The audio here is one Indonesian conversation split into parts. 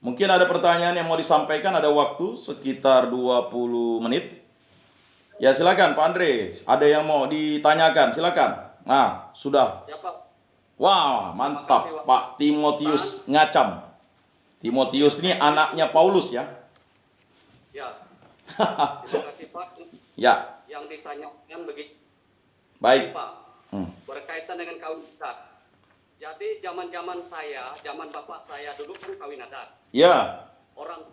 Mungkin ada pertanyaan yang mau disampaikan, ada waktu sekitar 20 menit. Ya silakan Pak Andre, ada yang mau ditanyakan, silakan. Nah, sudah. Ya Pak, Wah, terima kasih mantap Pak. Pak Timotius Ngacam. Timotius ini anaknya Paulus ya. Ya, terima kasih Pak. Ya, Yang ditanyakan begini baik. Pak, berkaitan dengan kawin adat. Jadi zaman saya, zaman bapak saya dulu kan kawin adat. Ya, Orang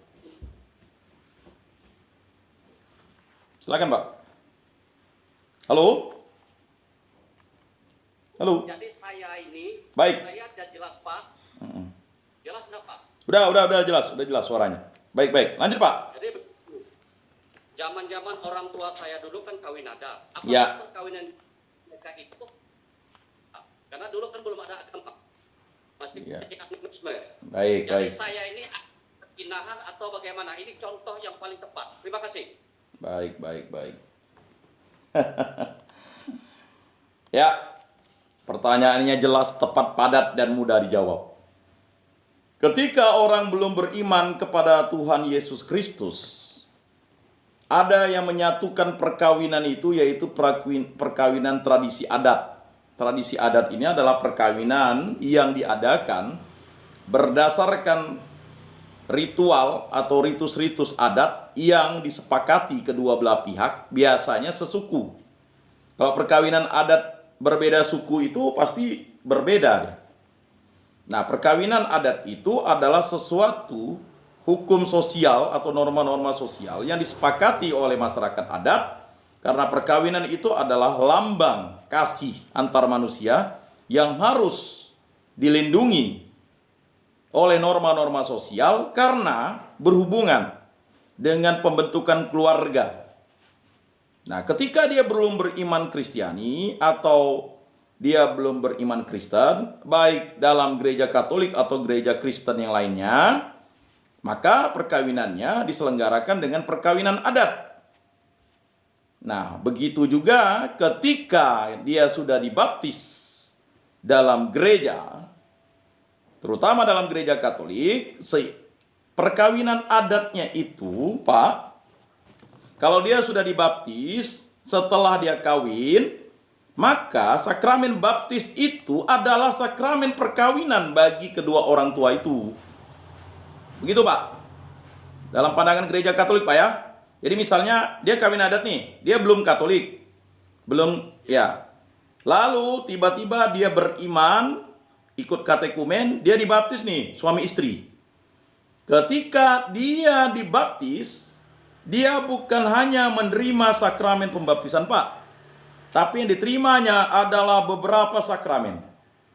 silakan Pak. Halo? Halo? jadi saya ini, Baik. saya tidak jelas Pak. Jelas nggak Pak? Udah jelas suaranya. Baik. Lanjut Pak. Jadi zaman orang tua saya dulu kan kawin adat. Apa Ya. perkawinan mereka itu? Karena dulu kan belum ada agama, masih Ya. agnostisme. Baik. Jadi saya ini perpindahan atau bagaimana? Ini contoh yang paling tepat. Terima kasih. Baik. Ya, pertanyaannya jelas, tepat, padat, dan mudah dijawab. Ketika orang belum beriman kepada Tuhan Yesus Kristus, ada yang menyatukan perkawinan itu, yaitu perkawinan tradisi adat. Tradisi adat ini adalah perkawinan yang diadakan berdasarkan ritual atau ritus-ritus adat yang disepakati kedua belah pihak, biasanya sesuku. Kalau perkawinan adat berbeda suku itu pasti berbeda deh. Nah, perkawinan adat itu adalah sesuatu hukum sosial atau norma-norma sosial yang disepakati oleh masyarakat adat, karena perkawinan itu adalah lambang kasih antar manusia yang harus dilindungi oleh norma-norma sosial karena berhubungan dengan pembentukan keluarga. Nah, ketika dia belum beriman Kristiani atau dia belum beriman Kristen, baik dalam gereja Katolik atau gereja Kristen yang lainnya, maka perkawinannya diselenggarakan dengan perkawinan adat. Nah, begitu juga ketika dia sudah dibaptis dalam gereja, terutama dalam gereja Katolik, perkawinan adatnya itu, Pak, kalau dia sudah dibaptis, setelah dia kawin, maka sakramen baptis itu adalah sakramen perkawinan bagi kedua orang tua itu. Begitu Pak, dalam pandangan gereja Katolik Pak ya. Jadi misalnya dia kawin adat nih, dia belum Katolik, belum ya. Lalu tiba-tiba dia beriman, ikut katekumen, dia dibaptis nih, suami istri. Ketika dia dibaptis, dia bukan hanya menerima sakramen pembaptisan Pak, tapi yang diterimanya adalah beberapa sakramen.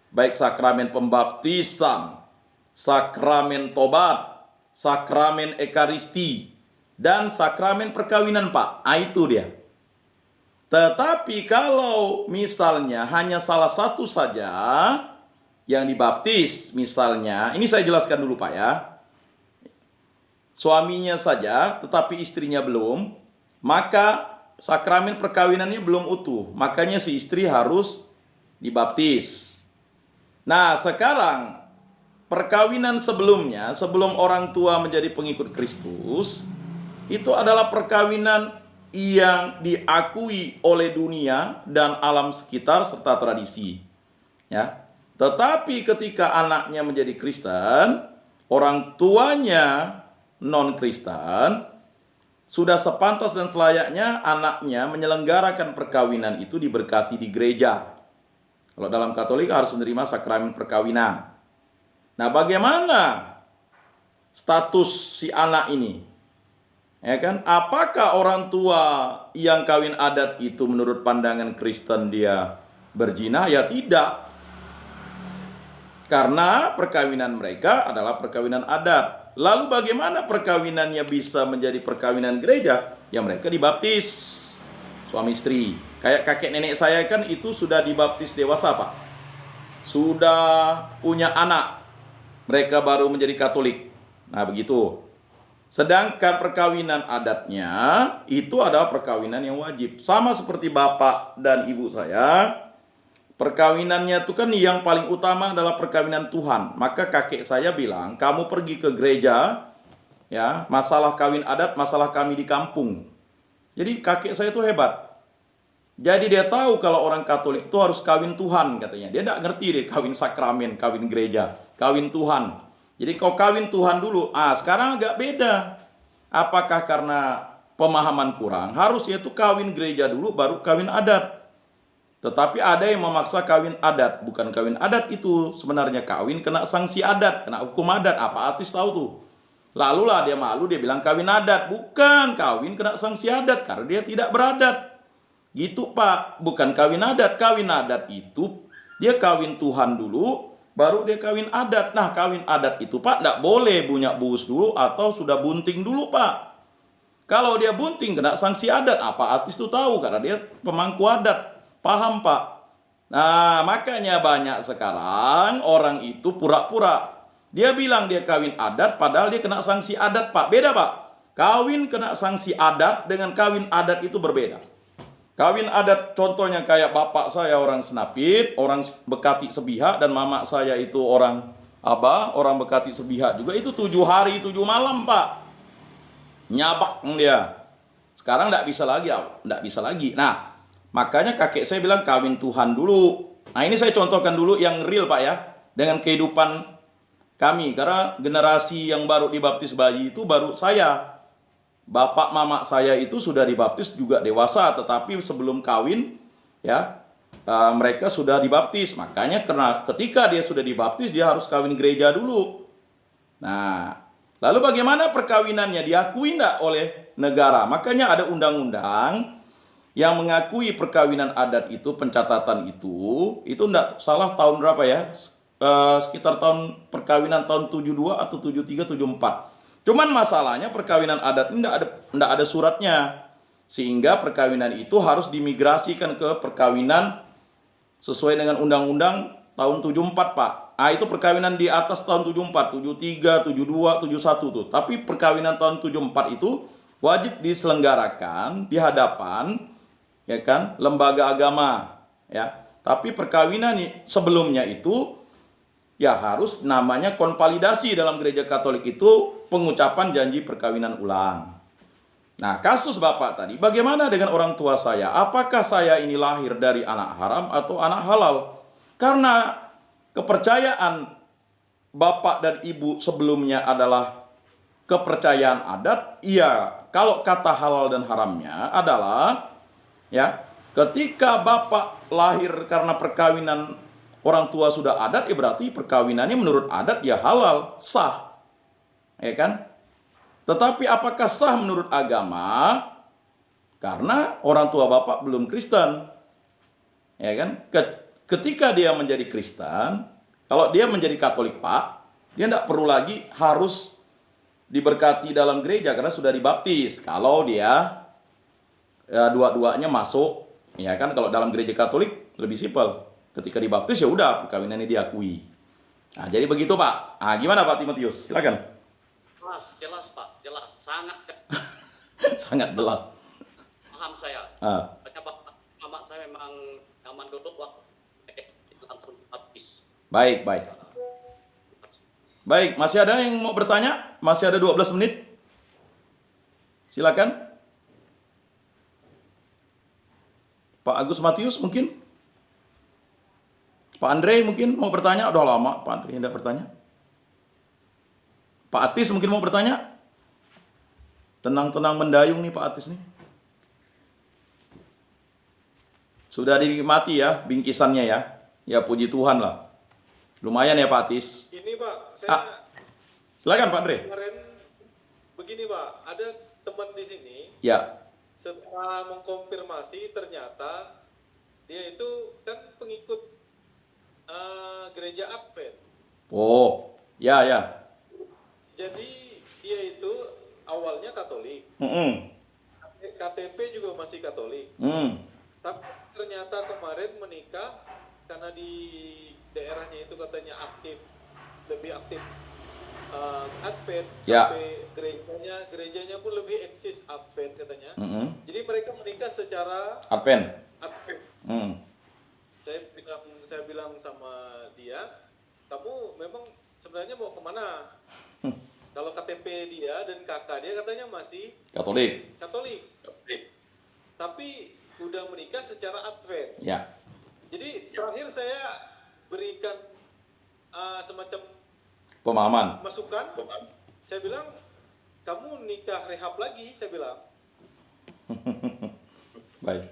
Baik sakramen pembaptisan, sakramen tobat, sakramen ekaristi, dan sakramen perkawinan Pak. Itu dia. Tetapi kalau misalnya hanya salah satu saja yang dibaptis, misalnya, ini saya jelaskan dulu Pak ya. Suaminya saja tetapi istrinya belum, maka sakramen perkawinannya belum utuh. Makanya si istri harus dibaptis. Nah, sekarang perkawinan sebelumnya, sebelum orang tua menjadi pengikut Kristus, itu adalah perkawinan yang diakui oleh dunia dan alam sekitar serta tradisi. Ya. Tetapi ketika anaknya menjadi Kristen, orang tuanya non-Kristen, sudah sepantas dan selayaknya anaknya menyelenggarakan perkawinan itu diberkati di gereja. Kalau dalam Katolik harus menerima sakramen perkawinan. Nah, bagaimana status si anak ini? Ya kan? Apakah orang tua yang kawin adat itu menurut pandangan Kristen dia berzina? Ya tidak. Karena perkawinan mereka adalah perkawinan adat. Lalu bagaimana perkawinannya bisa menjadi perkawinan gereja? Ya mereka dibaptis suami istri. Kayak kakek nenek saya kan itu sudah dibaptis dewasa Pak. Sudah punya anak. Mereka baru menjadi Katolik. Nah begitu. Sedangkan perkawinan adatnya itu adalah perkawinan yang wajib. Sama seperti bapak dan ibu saya. perkawinannya itu kan yang paling utama adalah perkawinan Tuhan. Maka kakek saya bilang, kamu pergi ke gereja, ya, masalah kawin adat, masalah kami di kampung. Jadi kakek saya itu hebat. Jadi dia tahu kalau orang Katolik itu harus kawin Tuhan katanya. Dia tidak ngerti deh kawin sakramen, kawin gereja, kawin Tuhan. Jadi kau kawin Tuhan dulu. Sekarang agak beda. Apakah karena pemahaman kurang? Harusnya itu kawin gereja dulu baru kawin adat. Tetapi ada yang memaksa kawin adat. Bukan kawin adat itu. Sebenarnya kawin kena sanksi adat. Kena hukum adat. Apa artis tahu tuh. Lalu lah dia malu. Dia bilang kawin adat. Bukan kawin kena sanksi adat. Karena dia tidak beradat. Gitu Pak. Bukan kawin adat. Kawin adat itu dia kawin Tuhan dulu. Baru dia kawin adat. Nah kawin adat itu Pak tidak boleh bunyak buus dulu. Atau sudah bunting dulu Pak. Kalau dia bunting kena sanksi adat. Apa artis itu tahu. Karena dia pemangku adat. Paham Pak? Nah makanya banyak sekarang orang itu pura-pura. Dia bilang dia kawin adat padahal dia kena sanksi adat Pak. Beda Pak. Kawin kena sanksi adat dengan kawin adat itu berbeda. Kawin adat contohnya kayak bapak saya orang Senapit, orang Bekati Sebihak, dan mama saya itu orang orang Bekati Sebihak juga. Itu 7 hari 7 malam Pak. Nyabak dia. Sekarang tidak bisa lagi, tidak bisa lagi. Nah, makanya kakek saya bilang kawin Tuhan dulu. Nah ini saya contohkan dulu yang real Pak ya. Dengan kehidupan kami. Karena generasi yang baru dibaptis bayi itu baru saya. Bapak mama saya itu sudah dibaptis juga dewasa. Tetapi sebelum kawin ya mereka sudah dibaptis. Makanya karena ketika dia sudah dibaptis dia harus kawin gereja dulu. Nah lalu bagaimana perkawinannya? Diakui enggak oleh negara? Makanya ada undang-undang yang mengakui perkawinan adat itu, pencatatan itu enggak salah tahun berapa ya? Sekitar tahun perkawinan tahun 72 atau 73, 74. Cuman masalahnya perkawinan adat ini enggak ada suratnya. Sehingga perkawinan itu harus dimigrasikan ke perkawinan sesuai dengan undang-undang tahun 74 Pak. Itu perkawinan di atas tahun 74, 73, 72, 71 tuh. Tapi perkawinan tahun 74 itu wajib diselenggarakan di hadapan ya kan lembaga agama ya. Tapi perkawinan sebelumnya itu ya harus namanya konvalidasi dalam gereja Katolik itu pengucapan janji perkawinan ulang. Nah kasus Bapak tadi bagaimana dengan orang tua saya? Apakah saya ini lahir dari anak haram atau anak halal? Karena kepercayaan Bapak dan Ibu sebelumnya adalah kepercayaan adat. Iya, kalau kata halal dan haramnya adalah ya, ketika Bapak lahir karena perkawinan orang tua sudah adat, ya berarti perkawinannya menurut adat ya halal, sah. Ya kan? Tetapi apakah sah menurut agama? Karena orang tua Bapak belum Kristen. Ya kan? Ketika dia menjadi Kristen, kalau dia menjadi Katolik Pak, dia tidak perlu lagi harus diberkati dalam gereja karena sudah dibaptis. Kalau dia dua-duanya masuk, ya kan? Kalau dalam gereja Katolik lebih simpel. Ketika dibaptis ya udah perkawinannya diakui. Nah, jadi begitu Pak. Gimana Pak Timotius? Silakan. Jelas Pak, jelas, sangat Sangat jelas. paham saya. Makanya Bapak, mama saya memang zaman dulu waktu langsung habis. Baik. Baik, masih ada yang mau bertanya? Masih ada 12 menit. Silakan. Pak Agus Matius mungkin? Pak Andre mungkin mau bertanya? Udah lama Pak Andre tidak bertanya. Pak Atis mungkin mau bertanya? Tenang-tenang mendayung nih Pak Atis nih. Sudah dimati ya bingkisannya ya. Ya puji Tuhan lah. Lumayan ya Pak Atis. Ini Pak, saya silakan Pak Andre. kemarin begini Pak, ada teman di sini. Ya. Setelah mengkonfirmasi ternyata dia itu kan pengikut gereja Advent. Oh, ya. Jadi dia itu awalnya Katolik. KTP juga masih Katolik. Tapi ternyata kemarin menikah karena di daerahnya itu katanya lebih aktif Advent. Ya. Sampai gerejanya pun lebih eksis Advent katanya. Jadi mereka menikah secara Advent. Advent. Saya bilang saya bilang sama dia, kamu memang sebenarnya mau kemana? Kalau KTP dia dan kakak dia katanya masih Katolik. Katolik. Tapi udah menikah secara Advent. Ya. Jadi terakhir saya berikan semacam Pemahaman. masukan. Saya bilang, kamu nikah rehab lagi, saya bilang. Baik.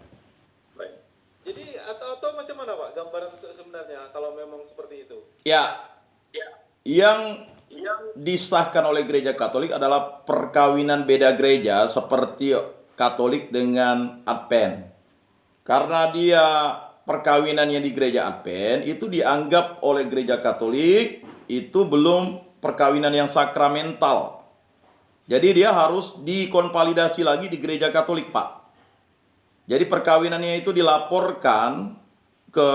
Jadi atau macam mana Pak gambaran sebenarnya kalau memang seperti itu? Ya. Yang disahkan oleh gereja Katolik adalah perkawinan beda gereja seperti Katolik dengan Advent. Karena dia perkawinannya di gereja Advent itu dianggap oleh gereja Katolik itu belum perkawinan yang sakramental. Jadi dia harus dikonvalidasi lagi di gereja Katolik, Pak. Jadi perkawinannya itu dilaporkan ke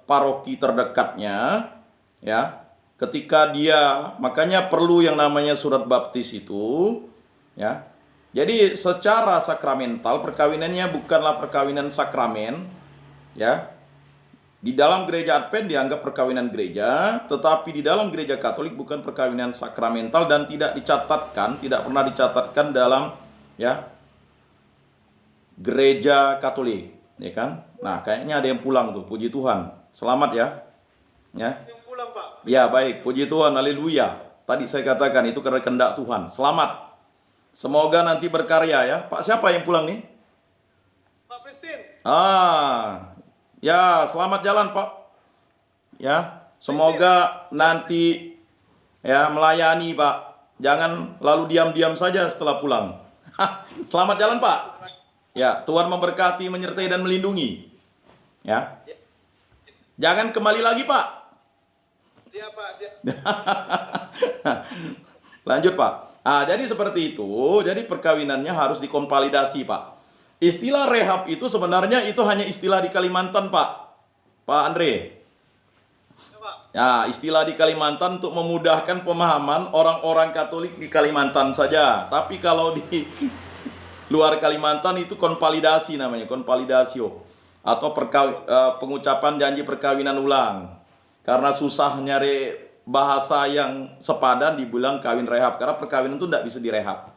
paroki terdekatnya, ya. Ketika dia, makanya perlu yang namanya surat baptis itu, ya. Jadi secara sakramental perkawinannya bukanlah perkawinan sakramen, ya. Di dalam gereja Advent dianggap perkawinan gereja, tetapi di dalam gereja Katolik bukan perkawinan sakramental dan tidak pernah dicatatkan dalam, ya, gereja Katolik, ya kan? Nah, kayaknya ada yang pulang tuh, puji Tuhan. Selamat ya. Ya. Yang pulang Pak. Ya, baik, puji Tuhan, haleluya. Tadi saya katakan itu karena kehendak Tuhan. Selamat. Semoga nanti berkarya ya. Pak, siapa yang pulang nih? Pak Prestin. Ya, selamat jalan, Pak. Ya, semoga nanti ya melayani, Pak. Jangan lalu diam-diam saja setelah pulang. Selamat jalan, Pak. Ya, Tuhan memberkati, menyertai dan melindungi. Ya. Jangan kembali lagi, Pak. Siap Pak, siap. Lanjut, Pak. Jadi seperti itu. Jadi perkawinannya harus dikonvalidasi, Pak. Istilah rehab itu sebenarnya itu hanya istilah di Kalimantan, Pak. Pak Andre. Ya, istilah di Kalimantan untuk memudahkan pemahaman orang-orang Katolik di Kalimantan saja. Tapi kalau di luar Kalimantan itu konvalidasi namanya, konvalidasio. Atau pengucapan janji perkawinan ulang. Karena susah nyari bahasa yang sepadan dibilang kawin rehab. Karena perkawinan itu tidak bisa direhab.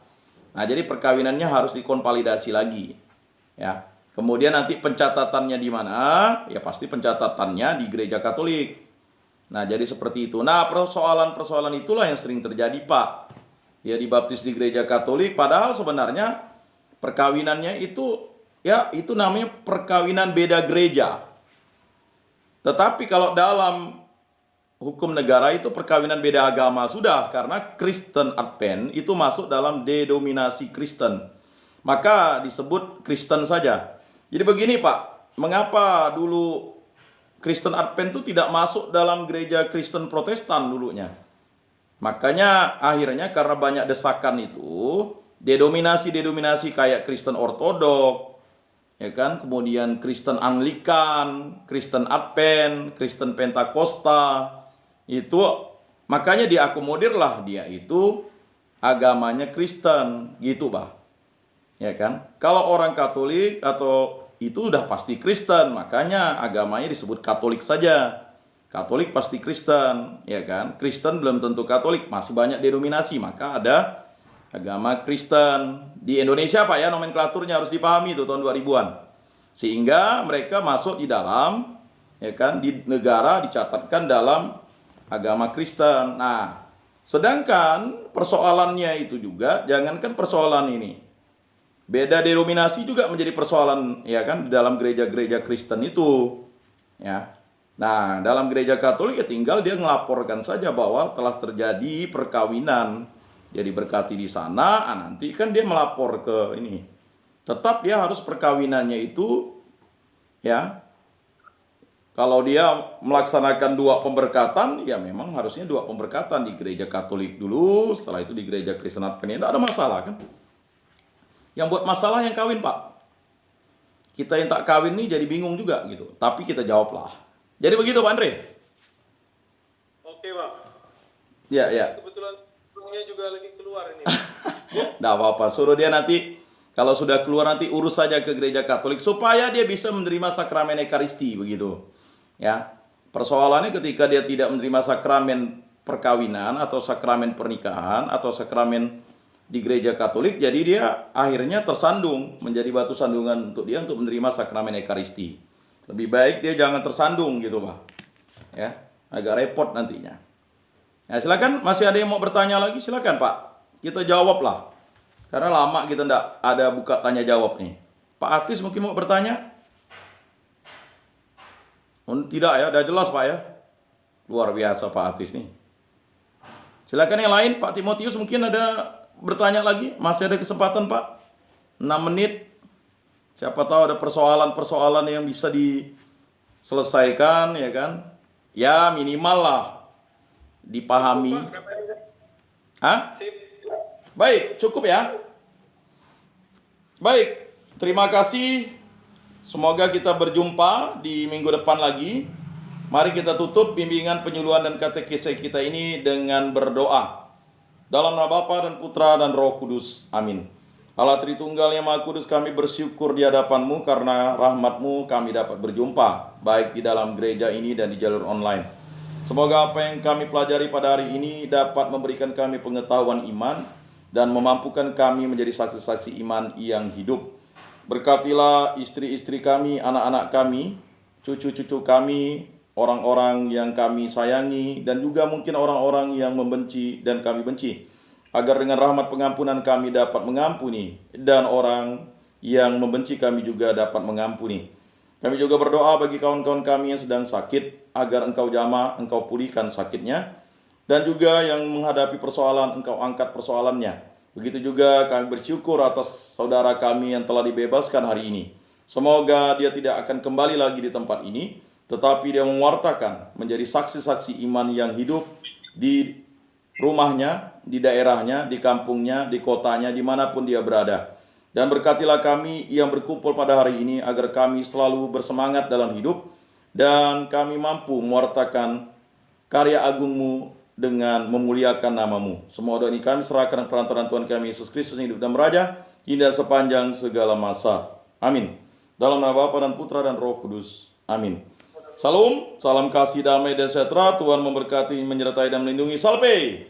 Nah, jadi perkawinannya harus dikonvalidasi lagi. Ya. Kemudian nanti pencatatannya di mana? Ya pasti pencatatannya di gereja Katolik. Nah, jadi seperti itu. Nah, persoalan-persoalan itulah yang sering terjadi, Pak. Ya, dibaptis di gereja Katolik, padahal sebenarnya perkawinannya itu, ya, itu namanya perkawinan beda gereja. Tetapi kalau dalam hukum negara itu perkawinan beda agama sudah, karena Kristen Advent itu masuk dalam denominasi Kristen. Maka disebut Kristen saja. Jadi begini, Pak, mengapa dulu Kristen Advent itu tidak masuk dalam gereja Kristen Protestan dulunya? Makanya akhirnya karena banyak desakan itu, denominasi kayak Kristen Ortodok, ya kan, kemudian Kristen Anglikan, Kristen Advent, Kristen Pentakosta, itu makanya diakomodirlah dia itu agamanya Kristen, gitu, Pak. Ya kan? Kalau orang Katolik atau itu udah pasti Kristen, makanya agamanya disebut Katolik saja. Katolik pasti Kristen, ya kan? Kristen belum tentu Katolik, masih banyak denominasi, maka ada agama Kristen. Di Indonesia, Pak, ya, nomenklaturnya harus dipahami itu tahun 2000-an. Sehingga mereka masuk di dalam, ya kan, di negara dicatatkan dalam agama Kristen. Nah, sedangkan persoalannya itu juga, jangankan persoalan ini, beda denominasi juga menjadi persoalan, ya kan, di dalam gereja-gereja Kristen itu, ya. Nah, dalam gereja Katolik ya tinggal dia ngelaporkan saja bahwa telah terjadi perkawinan, dia diberkati di sana, nanti kan dia melapor ke ini. Tetap dia harus perkawinannya itu, ya, kalau dia melaksanakan 2 pemberkatan, ya memang harusnya 2 pemberkatan di gereja Katolik dulu, setelah itu di gereja Kristen Advent. Tidak ada masalah kan? Yang buat masalah yang kawin, Pak. Kita yang tak kawin nih jadi bingung juga gitu. Tapi kita jawablah. Jadi begitu, Pak Andre. Oke, Pak. Ya. Kebetulan orangnya juga lagi keluar ini. Nggak apa-apa. Suruh dia nanti, kalau sudah keluar nanti urus saja ke gereja Katolik supaya dia bisa menerima sakramen Ekaristi begitu. Ya. Persoalannya ketika dia tidak menerima sakramen perkawinan atau sakramen pernikahan atau sakramen di gereja Katolik, jadi dia akhirnya tersandung, menjadi batu sandungan untuk dia untuk menerima sakramen Ekaristi. Lebih baik dia jangan tersandung gitu, Pak. Ya, agak repot nantinya. Nah, silakan, masih ada yang mau bertanya lagi? Silakan, Pak. Kita jawab lah. Karena lama kita ndak ada buka tanya jawab nih. Pak Atis mungkin mau bertanya? Tidak ya, udah jelas Pak ya. Luar biasa Pak Atis nih. Silakan yang lain, Pak Timotius mungkin ada bertanya lagi? Masih ada kesempatan Pak? 6 menit. Siapa tahu ada persoalan-persoalan yang bisa diselesaikan ya kan? Ya minimal lah dipahami. Hah? Baik, cukup ya. Baik, terima kasih. Semoga kita berjumpa di minggu depan lagi. Mari kita tutup bimbingan penyuluhan dan katekese kita ini dengan berdoa. Dalam nama Bapa dan Putra dan Roh Kudus. Amin. Allah Tritunggal yang Maha Kudus, kami bersyukur di hadapan-Mu karena rahmat-Mu kami dapat berjumpa, baik di dalam gereja ini dan di jalur online. Semoga apa yang kami pelajari pada hari ini dapat memberikan kami pengetahuan iman dan memampukan kami menjadi saksi-saksi iman yang hidup. Berkatilah istri-istri kami, anak-anak kami, cucu-cucu kami, orang-orang yang kami sayangi, dan juga mungkin orang-orang yang membenci dan kami benci. Agar dengan rahmat pengampunan kami dapat mengampuni, dan orang yang membenci kami juga dapat mengampuni. Kami juga berdoa bagi kawan-kawan kami yang sedang sakit, agar Engkau jamah, Engkau pulihkan sakitnya, dan juga yang menghadapi persoalan, Engkau angkat persoalannya. Begitu juga kami bersyukur atas saudara kami yang telah dibebaskan hari ini. Semoga dia tidak akan kembali lagi di tempat ini, tetapi dia mewartakan menjadi saksi-saksi iman yang hidup di rumahnya, di daerahnya, di kampungnya, di kotanya, dimanapun dia berada. Dan berkatilah kami yang berkumpul pada hari ini agar kami selalu bersemangat dalam hidup dan kami mampu mewartakan karya agung-Mu dengan memuliakan nama-Mu. Semua doa ini kami serahkan perantaraan Tuhan kami Yesus Kristus yang hidup dan beraja kini dan sepanjang segala masa. Amin. Dalam nama Bapa dan Putra dan Roh Kudus. Amin. Salam, salam kasih, damai dan sejahtera. Tuhan memberkati, menyertai dan melindungi. Salve.